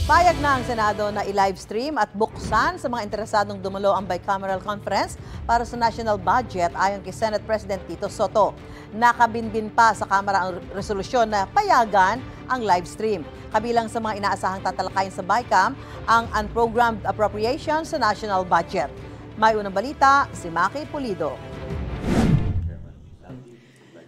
Payag na ang Senado na i-livestream at buksan sa mga interesadong dumalo ang bicameral conference para sa national budget ayon kay Senate President Tito Soto. Nakabinbin pa sa Kamara ang resolusyon na payagan ang livestream. Kabilang sa mga inaasahang tatalakayin sa BICAM ang unprogrammed appropriations sa national budget. May unang balita, si Maki Pulido.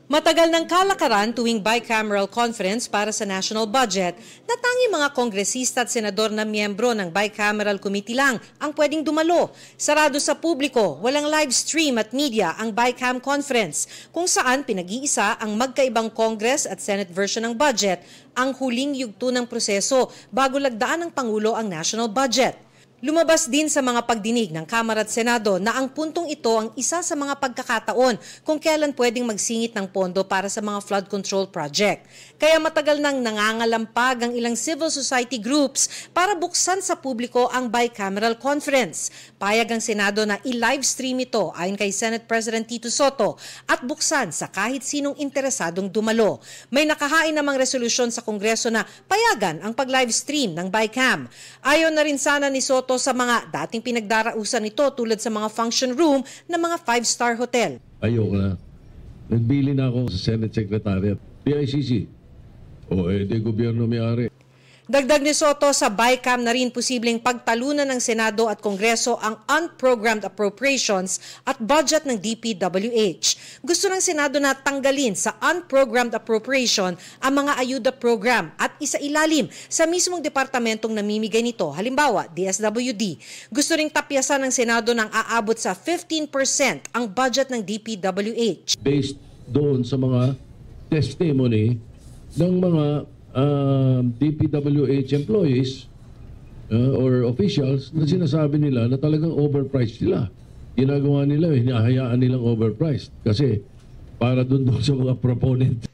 Matagal ng kalakaran tuwing bicameral conference para sa national budget na tanging mga kongresista at senador na miyembro ng bicameral committee lang ang pwedeng dumalo. Sarado sa publiko, walang live stream at media ang BICAM conference kung saan pinag-iisa ang magkaibang Congress at Senate version ng budget ang huling yugto ng proseso bago lagdaan ng Pangulo ang national budget. Lumabas din sa mga pagdinig ng Kamara at Senado na ang puntong ito ang isa sa mga pagkakataon kung kailan pwedeng magsingit ng pondo para sa mga flood control project. Kaya matagal nang nangangalampag ang ilang civil society groups para buksan sa publiko ang bicameral conference. Payag ang Senado na i-livestream ito ayon kay Senate President Tito Soto at buksan sa kahit sinong interesadong dumalo. May nakahain namang resolusyon sa Kongreso na payagan ang pag-livestream ng BICAM. Ayon na rin sana ni Soto sa mga dating pinagdarausan nito tulad sa mga function room ng mga 5-star hotel. Ayoko na. Nagbili na ako sa Senate Secretariat. PICC. O di gobyerno may-ari. Dagdag ni Soto, sa BICAM na rin posibleng pagtalunan ng Senado at Kongreso ang unprogrammed appropriations at budget ng DPWH. Gusto ng Senado na tanggalin sa unprogrammed appropriation ang mga ayuda program at isailalim sa mismong departamentong namimigay nito, halimbawa DSWD. Gusto ring tapyasan ng Senado ng aabot sa 15% ang budget ng DPWH. Based doon sa mga testimony ng mga DPWH employees or officials na sinasabi nila na talagang overpriced sila. Ginagawa nila, hinahayaan nilang overpriced kasi para dun sa mga proponent.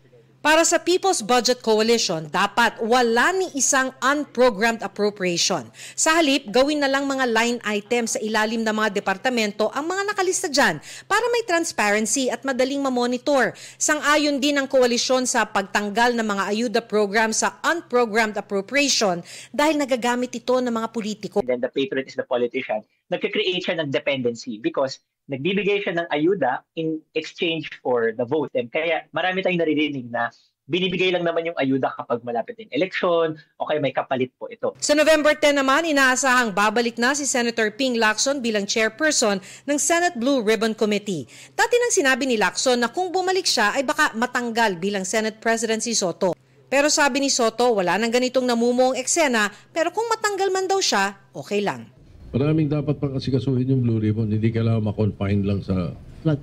Para sa People's Budget Coalition, dapat wala ni isang unprogrammed appropriation. Sa halip, gawin na lang mga line items sa ilalim ng mga departamento ang mga nakalista dyan para may transparency at madaling mamonitor. Sang-ayon din ang koalisyon sa pagtanggal ng mga ayuda program sa unprogrammed appropriation dahil nagagamit ito ng mga politiko. And then the patron is the politician. Nagka-create siya ng dependency because nagbibigay siya ng ayuda in exchange for the vote. And kaya marami tayong naririnig na binibigay lang naman yung ayuda kapag malapit yung eleksyon o kaya may kapalit po ito. Sa November 10 naman, inaasahang babalik na si Senator Ping Lacson bilang chairperson ng Senate Blue Ribbon Committee. Dati nang sinabi ni Lacson na kung bumalik siya ay baka matanggal bilang Senate President si Soto. Pero sabi ni Soto, wala nang ganitong namumuong eksena, pero kung matanggal man daw siya, okay lang. Maraming dapat pang kasikasuhin yung Blue Ribbon. Hindi kailangan ma-confine lang sa flood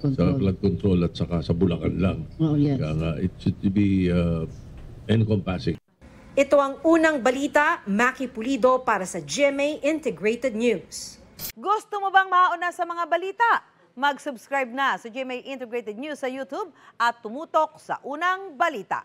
control at saka sa Bulacan lang. Oh, yes. Kaya nga, it should be encompassing. Ito ang unang balita, Maki Pulido para sa GMA Integrated News. Gusto mo bang mauna sa mga balita? Mag-subscribe na sa GMA Integrated News sa YouTube at tumutok sa unang balita.